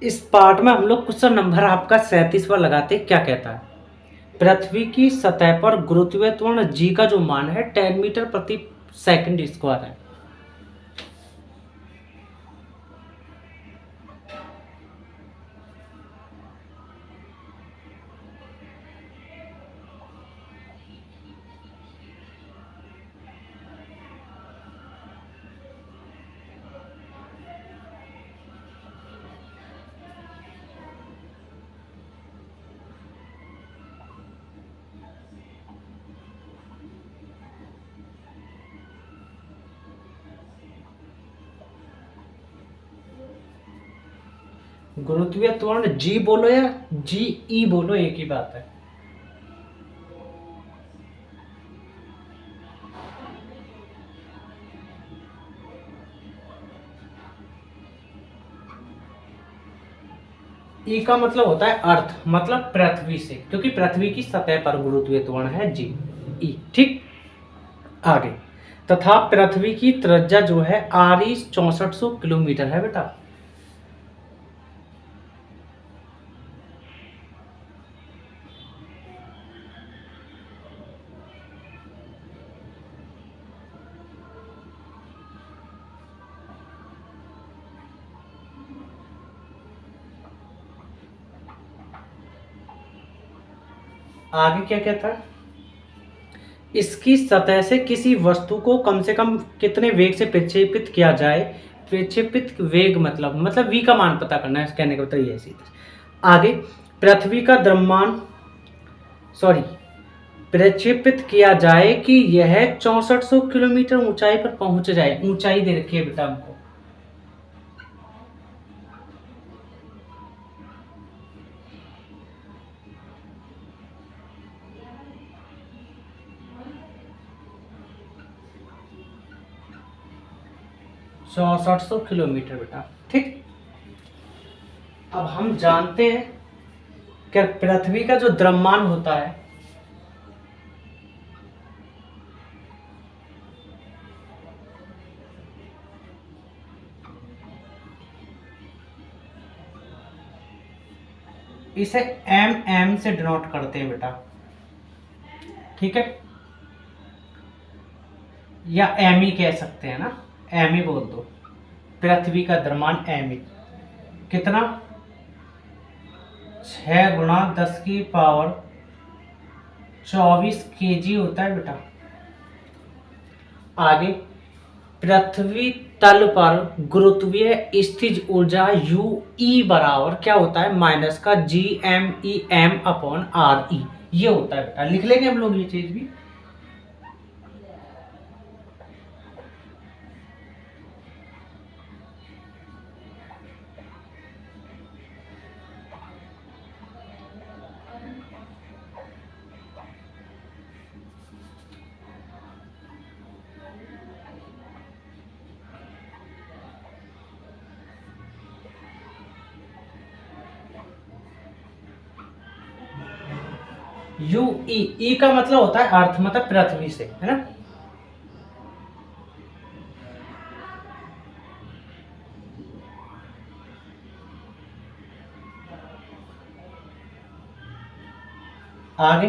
इस पार्ट में हम लोग क्वेश्चन नंबर आपका 37 पर लगाते हैं। क्या कहता है? पृथ्वी की सतह पर गुरुत्वीय त्वरण जी का जो मान है 10 मीटर प्रति सेकंड स्क्वायर है। गुरुत्वीय त्वरण जी बोलो या जी ई बोलो, एक ही बात है। ई का मतलब होता है अर्थ, मतलब पृथ्वी से, क्योंकि पृथ्वी की सतह पर गुरुत्वीय त्वरण है जी ई। ठीक, आगे। तथा पृथ्वी की त्रिज्या जो है आर ई 6400 किलोमीटर है बेटा। आगे क्या कहता है? इसकी सतह से किसी वस्तु को कम से कम कितने वेग से प्रक्षेपित किया जाए। प्रक्षेपित वेग मतलब v का मान पता करना है, कहने का मतलब ये सीधे। आगे, पृथ्वी का द्रव्यमान प्रक्षेपित किया जाए कि यह 6400 किलोमीटर ऊंचाई पर पहुंच जाए। ऊंचाई दे रखी है बेटा हमको। चौसठ सौ किलोमीटर बेटा। ठीक, अब हम जानते हैं कि पृथ्वी का जो द्रव्यमान होता है इसे एम से डिनोट करते हैं बेटा। ठीक है, या एम ही कह सकते हैं ना, एम ही बोल दो। पृथ्वी का द्रव्यमान एम ही कितना? 6 गुणा 10 की पावर 24 केजी होता है बेटा। आगे, पृथ्वी तल पर गुरुत्वीय स्थिज ऊर्जा यू ई बराबर क्या होता है? माइनस का G M E M upon R E, ये होता है बेटा। लिख लेंगे हम लोग ये चीज भी। यू ई का मतलब होता है अर्थ, मतलब पृथ्वी से, है ना। आगे,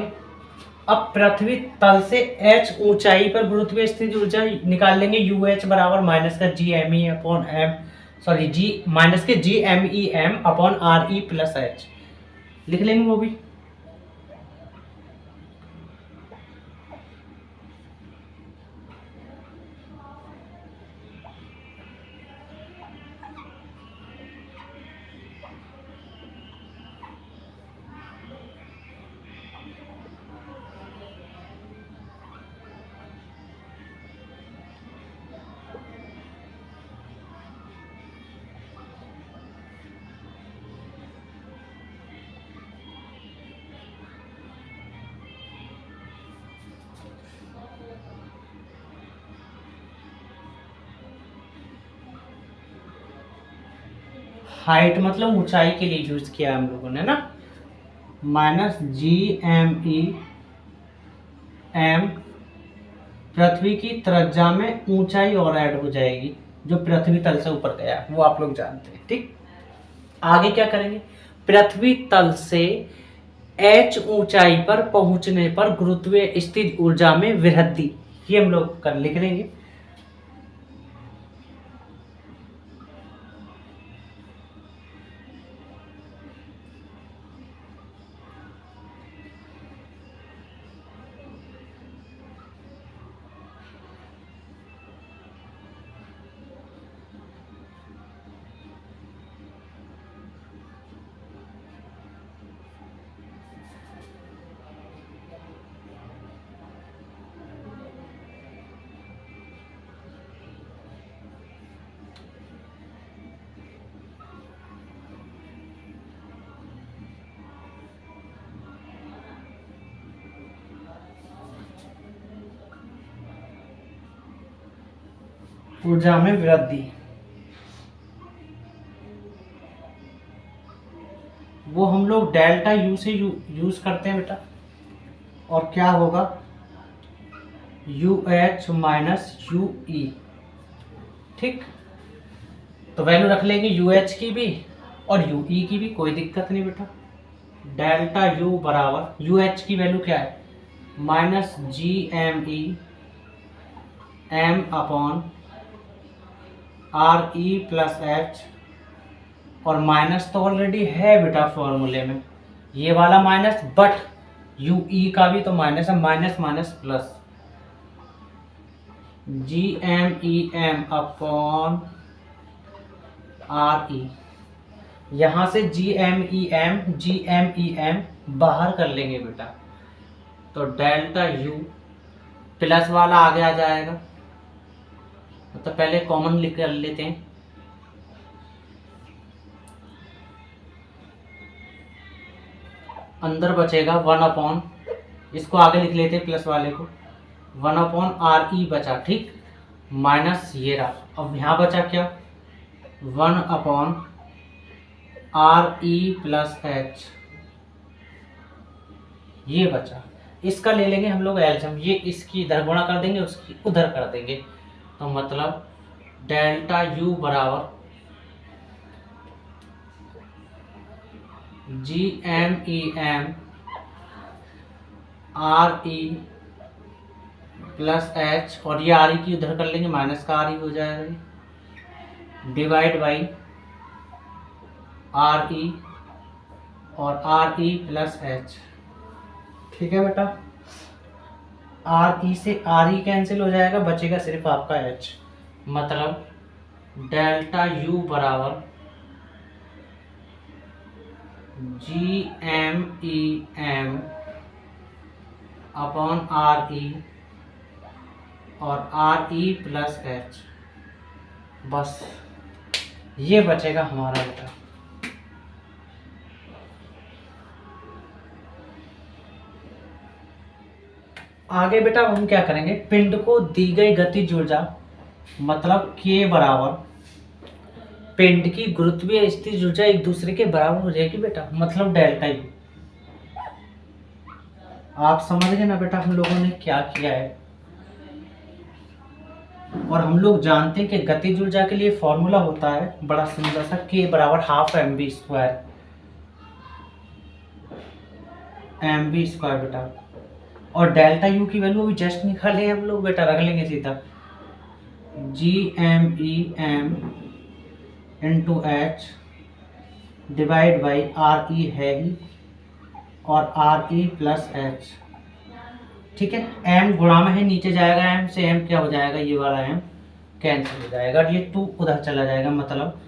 अब पृथ्वी तल से h ऊंचाई पर गुरुत्वीय स्थिति ऊर्जा निकाल लेंगे। यू एच बराबर माइनस का G M E upon M, G minus के G M E M upon R E plus H, लिख लेंगे वो भी। हाइट मतलब ऊंचाई के लिए यूज किया हम लोगों ने ना। Minus G M E M, पृथ्वी की त्रिज्या में ऊंचाई और ऐड हो जाएगी जो पृथ्वी तल से ऊपर गया, वो आप लोग जानते हैं। ठीक, आगे क्या करेंगे, पृथ्वी तल से h ऊंचाई पर पहुंचने पर गुरुत्वीय स्थिति ऊर्जा में वृद्धि, ये हम लोग कर लिख लेंगे। ऊर्जा में वृद्धि, वो हम लोग डेल्टा यू से यूज करते हैं बेटा, और क्या होगा यू एच माइनस यू ई। ठीक, तो वैल्यू रख लेंगे यू एच की भी और यू ई की भी, कोई दिक्कत नहीं बेटा। डेल्टा यू बराबर यू एच की वैल्यू क्या है, minus G M E M upon R E plus H, और माइनस तो ऑलरेडी है बेटा फॉर्मूले में, ये वाला माइनस, बट यू ई का भी तो माइनस है, minus minus plus, G M E M upon R E. यहाँ से जी एम ई एम बाहर कर लेंगे बेटा, तो डेल्टा यू प्लस वाला आगे आ जाएगा, तो पहले कॉमन लिख कर लेते हैं, अंदर बचेगा वन अपॉन, इसको आगे लिख लेते हैं प्लस वाले को, वन अपॉन आर ई बचा, ठीक, माइनस ये रहा, अब यहाँ बचा क्या, one upon R E plus H, ये बचा, इसका ले लेंगे हम लोग एलसीएम, ये इसकी इधर गुणा कर देंगे, उसकी उधर कर देंगे, तो मतलब डेल्टा यू बराबर G M E M R E plus H, और ये आर ई की उधर कर लेंगे, माइनस का आर ई हो जाएगा, डिवाइड बाई आर ई और आर ई प्लस एच। ठीक है बेटा, आर ई से आर ई कैंसिल हो जाएगा, बचेगा सिर्फ आपका एच, मतलब डेल्टा यू बराबर G M E M upon R E और आर ई प्लस एच, बस ये बचेगा हमारा बेटा। आगे बेटा हम क्या करेंगे, पिंड को दी गई गतिज ऊर्जा, मतलब के बराबर पिंड की गुरुत्वीय स्थिति ऊर्जा एक दूसरे के बराबर हो जाएगी बेटा, मतलब डेल्टा यू। आप समझ गए ना बेटा हम लोगों ने क्या किया है, और हम लोग जानते हैं कि गतिज ऊर्जा के लिए फॉर्मूला होता है बड़ा सुंदर सा, के बराबर half M B square, M B square बेटा, और डेल्टा यू की वैल्यू अभी जस्ट निकाले हम लोग बेटा, रख लेंगे सीधा G M E M into H divide by R E है ही, और आर ई प्लस एच। ठीक है, एम गुणा में है, नीचे जाएगा एम से, एम क्या हो जाएगा, ये वाला एम कैंसिल हो जाएगा, ये टू उधर चला जाएगा, मतलब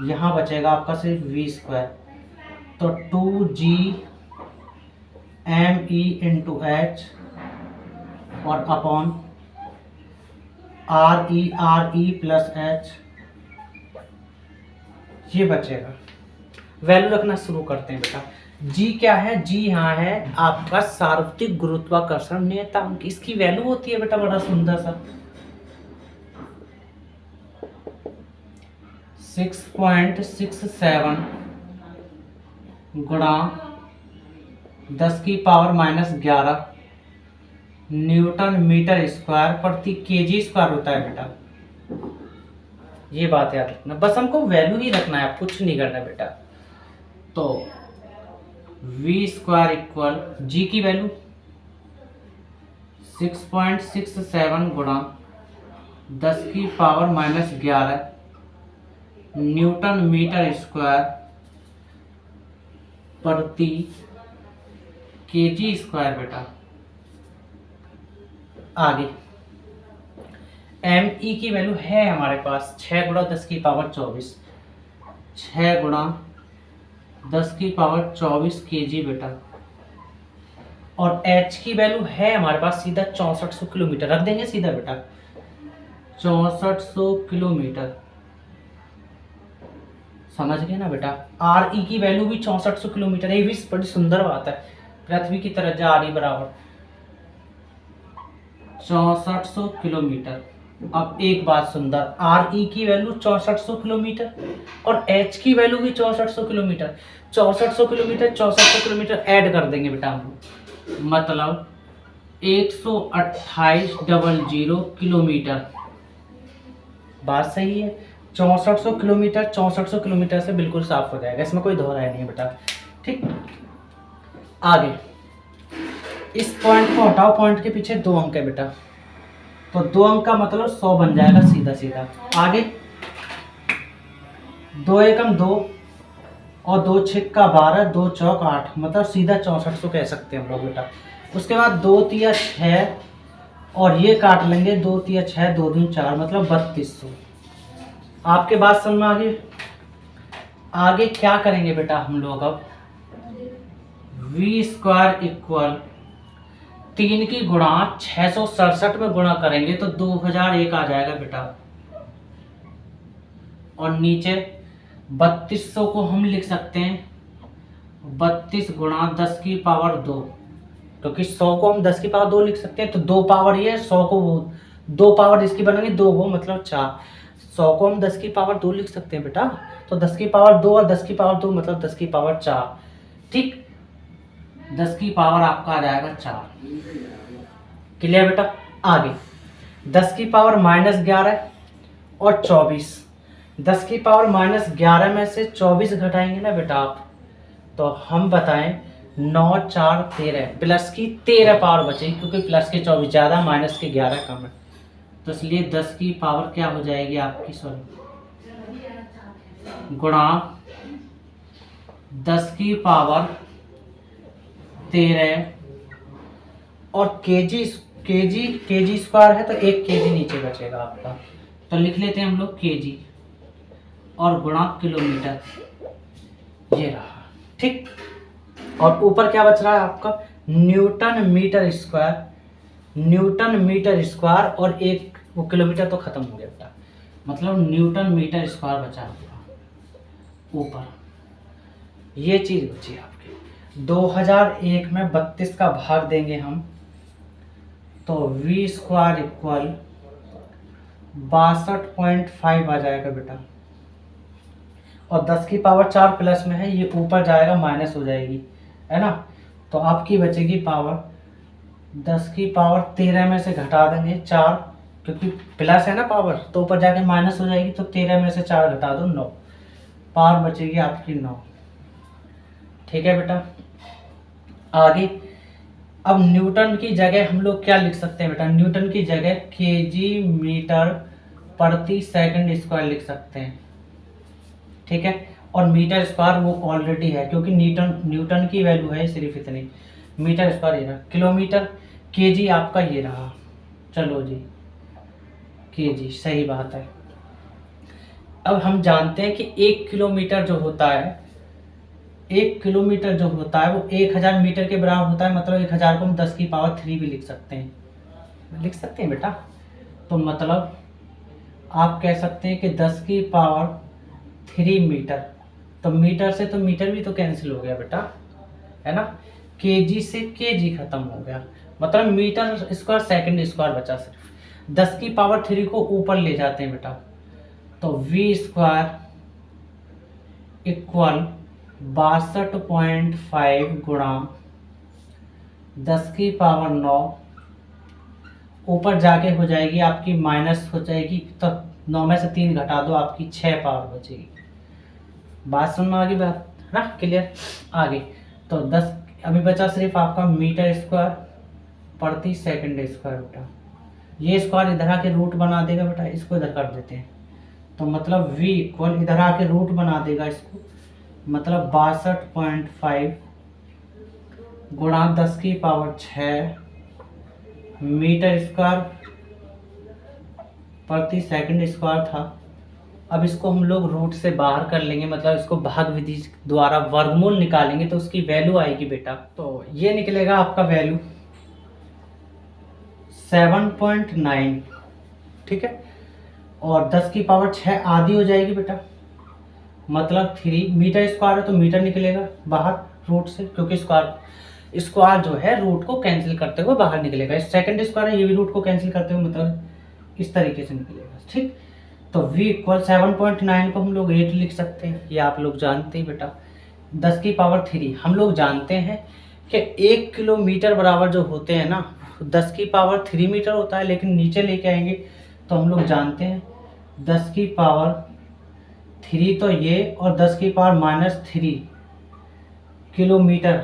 यहाँ बचेगा आपका सिर्फ वी स्क्वायर, तो two G M E into H और upon R E plus H, ये बचेगा। वैल्यू रखना शुरू करते हैं बेटा। जी क्या है, जी यहाँ है आपका सार्वत्रिक गुरुत्वाकर्षण नियतांक, इसकी वैल्यू होती है बेटा बड़ा सुंदर सा 6.67 गुणा 10⁻⁻11 न्यूटन मीटर स्क्वायर प्रति केजी स्क्वायर होता है बेटा। ये बात याद रखना, बस हमको वैल्यू ही रखना है, कुछ नहीं करना बेटा। तो वी स्क्वायर इक्वल जी की वैल्यू 6.67 गुणा 10⁻⁻11 न्यूटन मीटर स्क्वायर प्रति केजी स्क्वायर बेटा। आगे एम ई की वैल्यू है हमारे पास 6 गुणा 10⁻24 6 गुणा 10⁻24 केजी बेटा। और एच की वैल्यू है हमारे पास सीधा 6400 किलोमीटर रख देंगे सीधा बेटा, 6400 किलोमीटर। समझ गए ना बेटा। आर ई की वैल्यू भी 6400 किलोमीटर है। ये भी बड़ी सुंदर बात है, पृथ्वी की तरह जा आर ई बराबर 6400 किलोमीटर। अब एक बात सुंदर, आर ई की वैल्यू 6400 किलोमीटर और एच की वैल्यू भी 6400 किलोमीटर। 6400 किलोमीटर 6400 किलोमीटर ऐड कर देंगे बेटा हम लोग, मतलब 128,000 किलोमीटर। बात सही है। 6400 किलोमीटर 6400 किलोमीटर से बिल्कुल साफ हो जाएगा, इसमें कोई दोहराई नहीं है बेटा। ठीक, आगे इस पॉइंट को हटाओ, पॉइंट के पीछे 2 अंक है बेटा, तो 2 अंक का मतलब 100 बन जाएगा सीधा सीधा। आगे 2 एकम 2 और 2 छिक्का 12 2 चौक 8, मतलब सीधा 6400 कह सकते हैं हम लोग बेटा। उसके बाद 2 तिया 6 और ये काट लेंगे, 2 तिया 6 2 दूनी 4, मतलब 3200। आपके बात समझ में आ गई। आगे क्या करेंगे बेटा हम लोग, अब वी स्क्वायर इक्वल 3 की गुणा 667 में गुणा करेंगे तो 2001 आ जाएगा बेटा। और नीचे 3200 को हम लिख सकते हैं 32 गुणा 10⁻2, क्योंकि 100 को हम 10⁻2 लिख सकते हैं, तो 2 पावर ये 100 को वो 2 पावर इसकी बनेंगे 2 वो मतलब 4। 100 को हम 10⁻2 लिख सकते हैं बेटा, तो 10⁻2 और 10⁻2 मतलब 10⁻4। ठीक, 10 की पावर आपका आ जाएगा 4। क्लियर बेटा। आगे 10 की पावर -11 और 24, 10 की पावर -11 में से 24 घटाएंगे ना बेटा आप, तो हम बताएं 9 4 13 प्लस की 13 पावर बचेगी, क्योंकि प्लस के 24 ज़्यादा माइनस के 11 कम है, तो इसलिए 10 की पावर क्या हो जाएगी आपकी, सॉरी गुणा 10 की पावर 13 और केजी स्क्वायर है तो 1 केजी नीचे बचेगा आपका, तो लिख लेते हैं हम लोग केजी और गुणा किलोमीटर, ये रहा। ठीक, और ऊपर क्या बच रहा है आपका, न्यूटन मीटर स्क्वायर और 1 वो किलोमीटर तो खत्म हो गया बेटा, मतलब न्यूटन मीटर स्क्वायर बचा आपका ऊपर। ये चीज बची आपकी। 2001 में 32 का भाग देंगे हम, तो वी स्क्वायर इक्वल 62.5 आ जाएगा बेटा। और 10 की पावर 4 प्लस में है, ये ऊपर जाएगा माइनस हो जाएगी, है ना, तो आपकी बचेगी पावर 10 की पावर 13 में से घटा देंगे 4, क्योंकि प्लस है ना पावर, तो ऊपर जाके माइनस हो जाएगी, तो 13 में से 4 घटा दो 9, पावर बचेगी आपकी 9। ठीक है बेटा। आगे अब न्यूटन की जगह हम लोग क्या लिख सकते हैं बेटा, न्यूटन की जगह केजी मीटर प्रति सेकंड स्क्वायर लिख सकते हैं। ठीक है, और मीटर स्क्वायर वो ऑलरेडी है, क्योंकि न्यूटन की वैल्यू है सिर्फ इतनी, मीटर स्क्वायर ये रहा, किलोमीटर केजी आपका ये रहा। चलो जी, केजी सही बात है। अब हम जानते हैं कि 1 किलोमीटर जो होता है, 1 किलोमीटर जो होता है वो 1000 मीटर के बराबर होता है, मतलब 1000 को हम 10 की पावर 3 भी लिख सकते हैं, बेटा। तो मतलब आप कह सकते हैं कि 10 की पावर 3 मीटर, तो मीटर से तो मीटर भी तो कैंसिल हो गया बेटा, है ना, केजी से केजी खत्म हो गया, मतलब मीटर स्क्वायर सेकंड स्क्वायर बचा सिर्फ। 10 की पावर 3 को ऊपर ले जाते हैं बेटा, तो वी स्क्वायर इक्वल 62.5 गुणा 10 की पावर 9, ऊपर जाके हो जाएगी आपकी माइनस हो जाएगी, तो 9 में से 3 घटा दो, आपकी 6 पावर बचेगी। बात समझ में आ गई बात, है ना, क्लियर। आगे तो 10 अभी बचा सिर्फ आपका मीटर स्क्वायर प्रति सेकंड स्क्वायर बेटा। ये स्क्वायर इधर आके रूट बना देगा बेटा, इसको इधर कर देते हैं तो मतलब v इक्वल इधर आके रूट बना देगा इसको, मतलब 62.5 गुणा 10 की पावर 6 मीटर स्क्वायर प्रति सेकंड स्क्वायर था। अब इसको हम लोग रूट से बाहर कर लेंगे, मतलब इसको भाग विधि द्वारा वर्गमूल निकालेंगे तो उसकी वैल्यू आएगी बेटा। तो ये निकलेगा आपका वैल्यू 7.9, ठीक है। और 10 की पावर 6 आधी हो जाएगी बेटा, मतलब 3 मीटर स्क्वायर है तो मीटर निकलेगा बाहर रूट से, क्योंकि स्क्वायर जो है रूट को कैंसिल करते हुए बाहर निकलेगा। सेकंड स्क्वायर है, ये भी रूट को कैंसिल करते हुए मतलब इस तरीके से निकलेगा, ठीक। तो v इक्वल 7.9 को हम लोग 8 लिख सकते हैं, ये आप लोग जानते हैं बेटा। 10 की पावर 3 हम लोग जानते हैं कि 1 किलोमीटर बराबर जो होते हैं ना 10 की पावर 3 मीटर होता है, लेकिन नीचे लेके आएंगे तो हम लोग जानते हैं 10 की पावर 3 तो ये, और 10 की पावर -3 किलोमीटर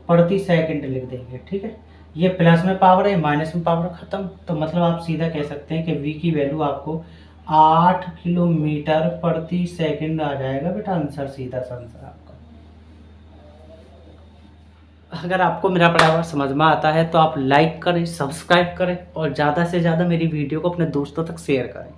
प्रति सेकंड लिख देंगे, ठीक है। ये प्लस में पावर है, माइनस में पावर खत्म, तो मतलब आप सीधा कह सकते हैं कि v की वैल्यू आपको 8 किलोमीटर प्रति सेकंड आ जाएगा बेटा। आंसर सीधा सा आंसर आपका। अगर आपको मेरा पढ़ाया समझ में आता है तो आप लाइक करें, सब्सक्राइब करें और ज़्यादा से ज़्यादा मेरी वीडियो को अपने दोस्तों तक शेयर करें।